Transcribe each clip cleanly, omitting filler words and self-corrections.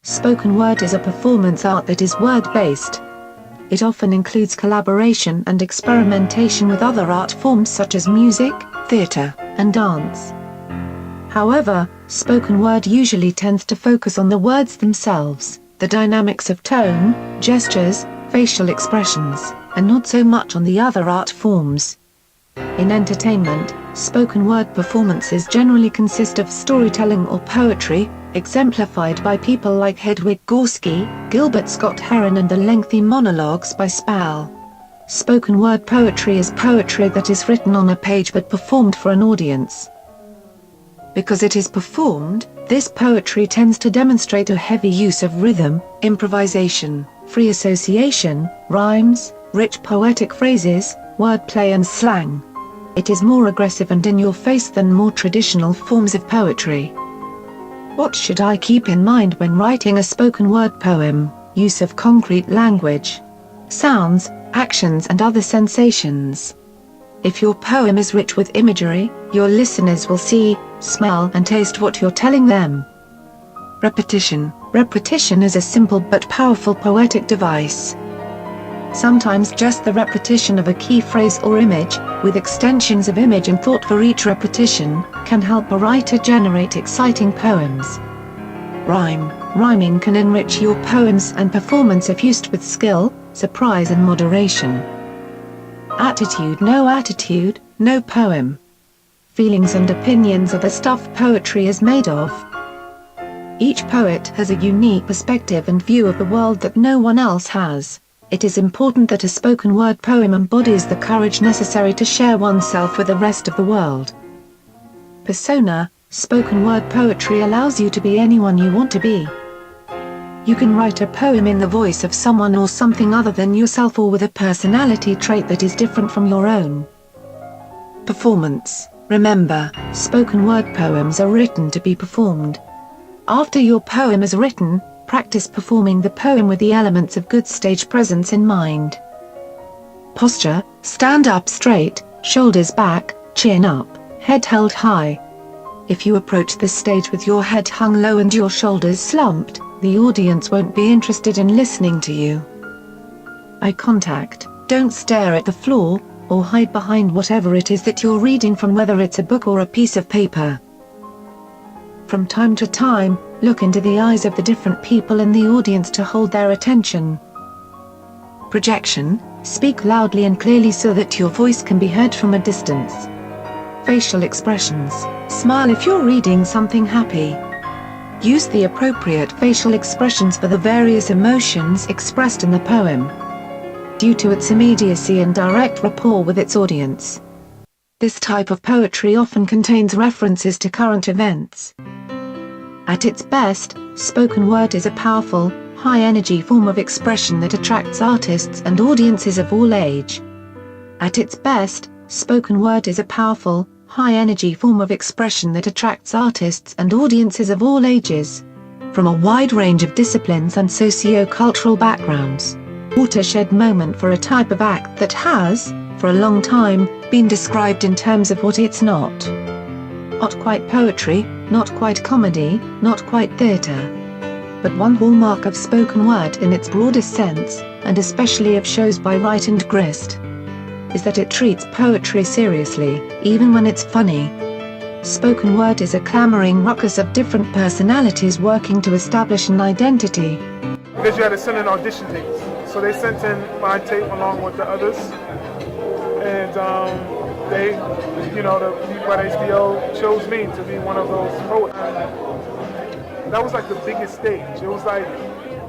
Spoken word is a performance art that is word-based. It often includes collaboration and experimentation with other art forms such as music, theatre, and dance. However, spoken word usually tends to focus on the words themselves, the dynamics of tone, gestures, facial expressions, and not so much on the other art forms. In entertainment, spoken word performances generally consist of storytelling or poetry, exemplified by people like Hedwig Gorski, Gilbert Scott Heron, and the lengthy monologues by Spall. Spoken word poetry is poetry that is written on a page but performed for an audience. Because it is performed, this poetry tends to demonstrate a heavy use of rhythm, improvisation, free association, rhymes, rich poetic phrases, wordplay and slang. It is more aggressive and in your face than more traditional forms of poetry. What should I keep in mind when writing a spoken word poem? Use of concrete language, sounds, actions and other sensations. If your poem is rich with imagery, your listeners will see, smell and taste what you're telling them. Repetition. Repetition is a simple but powerful poetic device. Sometimes just the repetition of a key phrase or image, with extensions of image and thought for each repetition, can help a writer generate exciting poems. Rhyme. Rhyming can enrich your poems and performance if used with skill, surprise and moderation. Attitude. No attitude, no poem. Feelings and opinions are the stuff poetry is made of. Each poet has a unique perspective and view of the world that no one else has. It is important that a spoken word poem embodies the courage necessary to share oneself with the rest of the world. Persona. Spoken word poetry allows you to be anyone you want to be. You can write a poem in the voice of someone or something other than yourself or with a personality trait that is different from your own. Performance. Remember, spoken word poems are written to be performed. After your poem is written, practice performing the poem with the elements of good stage presence in mind. Posture. Stand up straight, shoulders back, chin up, head held high. If you approach the stage with your head hung low and your shoulders slumped, the audience won't be interested in listening to you. Eye contact. Don't stare at the floor, or hide behind whatever it is that you're reading from, whether it's a book or a piece of paper. From time to time, look into the eyes of the different people in the audience to hold their attention. Projection. Speak loudly and clearly so that your voice can be heard from a distance. Facial expressions. Smile if you're reading something happy. Use the appropriate facial expressions for the various emotions expressed in the poem, due to its immediacy and direct rapport with its audience. This type of poetry often contains references to current events. At its best, spoken word is a powerful, high-energy form of expression that attracts artists and audiences of all age. At its best, spoken word is a powerful, high-energy form of expression that attracts artists and audiences of all ages, from a wide range of disciplines and socio-cultural backgrounds. Watershed moment for a type of act that has, for a long time, been described in terms of what it's not. Not quite poetry, not quite comedy, not quite theatre. But one hallmark of spoken word in its broadest sense, and especially of shows by Wright and Grist, is that it treats poetry seriously, even when it's funny. Spoken word is a clamoring ruckus of different personalities working to establish an identity. Because you had to send in audition dates. So they sent in my tape along with the others. And they, the people at HBO chose me to be one of those poets. That was like the biggest stage. It was like,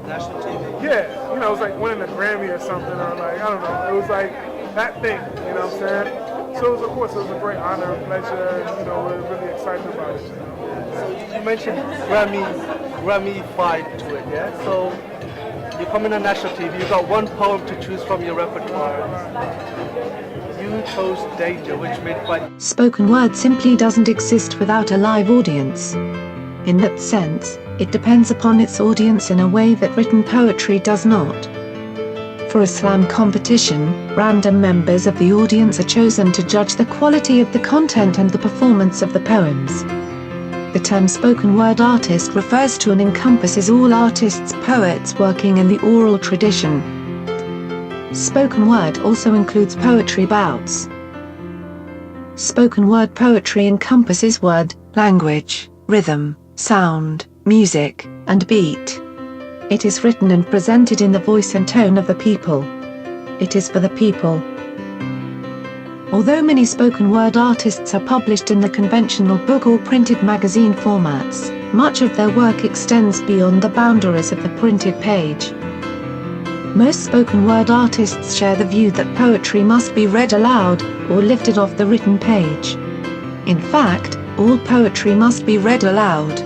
national TV? yeah, it was like winning a Grammy or something, or like, I don't know. It was like, that thing, you know what I'm saying? So of course it was a great honor and pleasure, and, you know, we're really excited about it. You know? So you mentioned Grammy-fied to it, yeah? So you come in on national TV, you got one poem to choose from your repertoire. You chose Danger, which made quite... Spoken word simply doesn't exist without a live audience. In that sense, it depends upon its audience in a way that written poetry does not. For a slam competition, random members of the audience are chosen to judge the quality of the content and the performance of the poems. The term spoken word artist refers to and encompasses all artists, poets working in the oral tradition. Spoken word also includes poetry bouts. Spoken word poetry encompasses word, language, rhythm, sound, music, and beat. It is written and presented in the voice and tone of the people. It is for the people. Although many spoken word artists are published in the conventional book or printed magazine formats, much of their work extends beyond the boundaries of the printed page. Most spoken word artists share the view that poetry must be read aloud, or lifted off the written page. In fact, all poetry must be read aloud.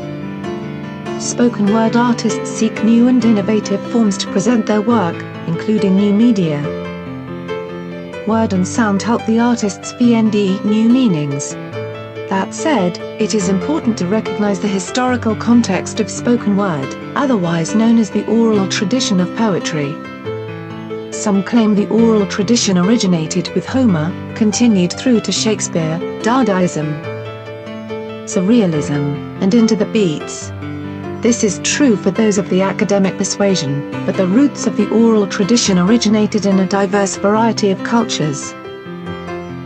Spoken word artists seek new and innovative forms to present their work, including new media. Word and sound help the artists find new meanings. That said, it is important to recognize the historical context of spoken word, otherwise known as the oral tradition of poetry. Some claim the oral tradition originated with Homer, continued through to Shakespeare, Dadaism, Surrealism, and into the beats. This is true for those of the academic persuasion, but the roots of the oral tradition originated in a diverse variety of cultures.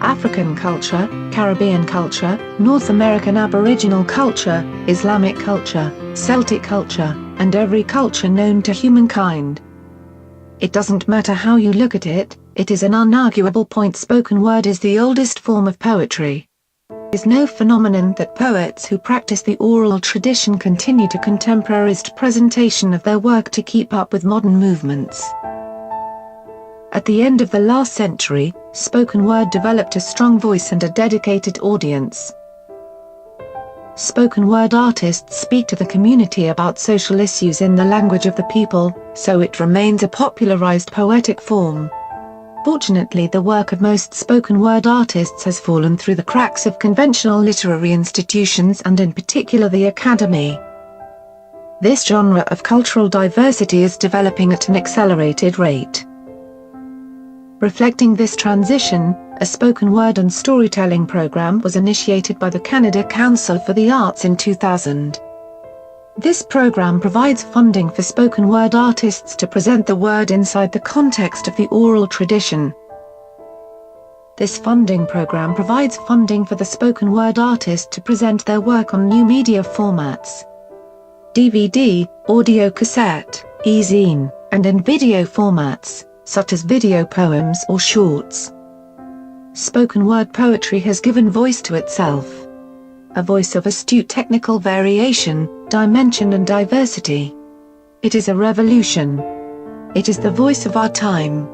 African culture, Caribbean culture, North American Aboriginal culture, Islamic culture, Celtic culture, and every culture known to humankind. It doesn't matter how you look at it, it is an unarguable point: spoken word is the oldest form of poetry. It is no phenomenon that poets who practice the oral tradition continue to contemporarized presentation of their work to keep up with modern movements. At the end of the last century, spoken word developed a strong voice and a dedicated audience. Spoken word artists speak to the community about social issues in the language of the people, so it remains a popularized poetic form. Fortunately, the work of most spoken word artists has fallen through the cracks of conventional literary institutions and in particular the academy. This genre of cultural diversity is developing at an accelerated rate. Reflecting this transition, a spoken word and storytelling program was initiated by the Canada Council for the Arts in 2000. This program provides funding for spoken word artists to present the word inside the context of the oral tradition. This funding program provides funding for the spoken word artist to present their work on new media formats: DVD, audio cassette, e-zine, and in video formats, such as video poems or shorts. Spoken word poetry has given voice to itself. A voice of astute technical variation, dimension and diversity. It is a revolution. It is the voice of our time.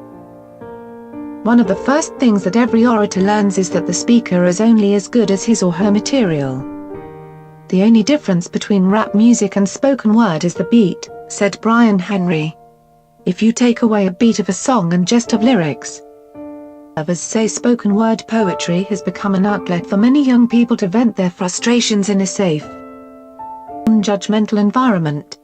One of the first things that every orator learns is that the speaker is only as good as his or her material. The only difference between rap music and spoken word is the beat, said Brian Henry. If you take away a beat of a song and just have lyrics. Others say spoken word poetry has become an outlet for many young people to vent their frustrations in a safe, non-judgmental environment.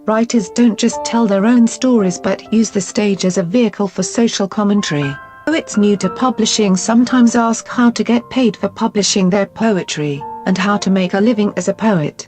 Writers don't just tell their own stories but use the stage as a vehicle for social commentary. Poets new to publishing sometimes ask how to get paid for publishing their poetry, and how to make a living as a poet.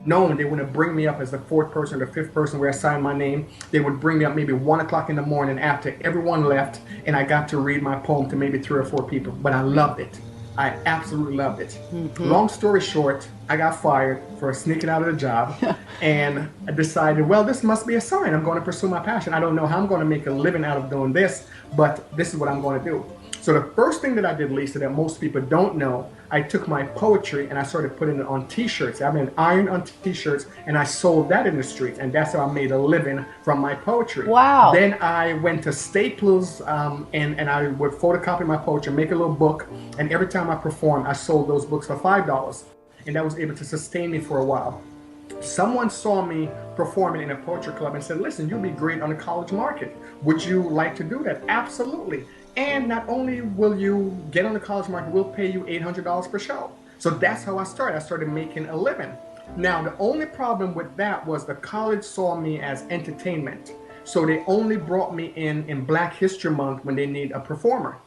Knowing they wouldn't bring me up as the fourth person or the fifth person where I signed my name. They would bring me up maybe 1 o'clock in the morning after everyone left, and I got to read my poem to maybe 3 or 4 people. But I loved it. I absolutely loved it. Long story short, I got fired for sneaking out of the job, and I decided, well, this must be a sign. I'm going to pursue my passion. I don't know how I'm going to make a living out of doing this, but this is what I'm going to do. So the first thing that I did, Lisa, that most people don't know, I took my poetry and I started putting it on t-shirts. I mean, iron on t-shirts, and I sold that in the streets, and that's how I made a living from my poetry. Wow. Then I went to Staples, and I would photocopy my poetry, make a little book, and every time I performed, I sold those books for $5, and that was able to sustain me for a while. Someone saw me performing in a poetry club and said, listen, you'll be great on the college market. Would you like to do that? Absolutely. And not only will you get on the college market, we'll pay you $800 per show. So that's how I started. I started making a living. Now, the only problem with that was the college saw me as entertainment. So they only brought me in Black History Month when they need a performer.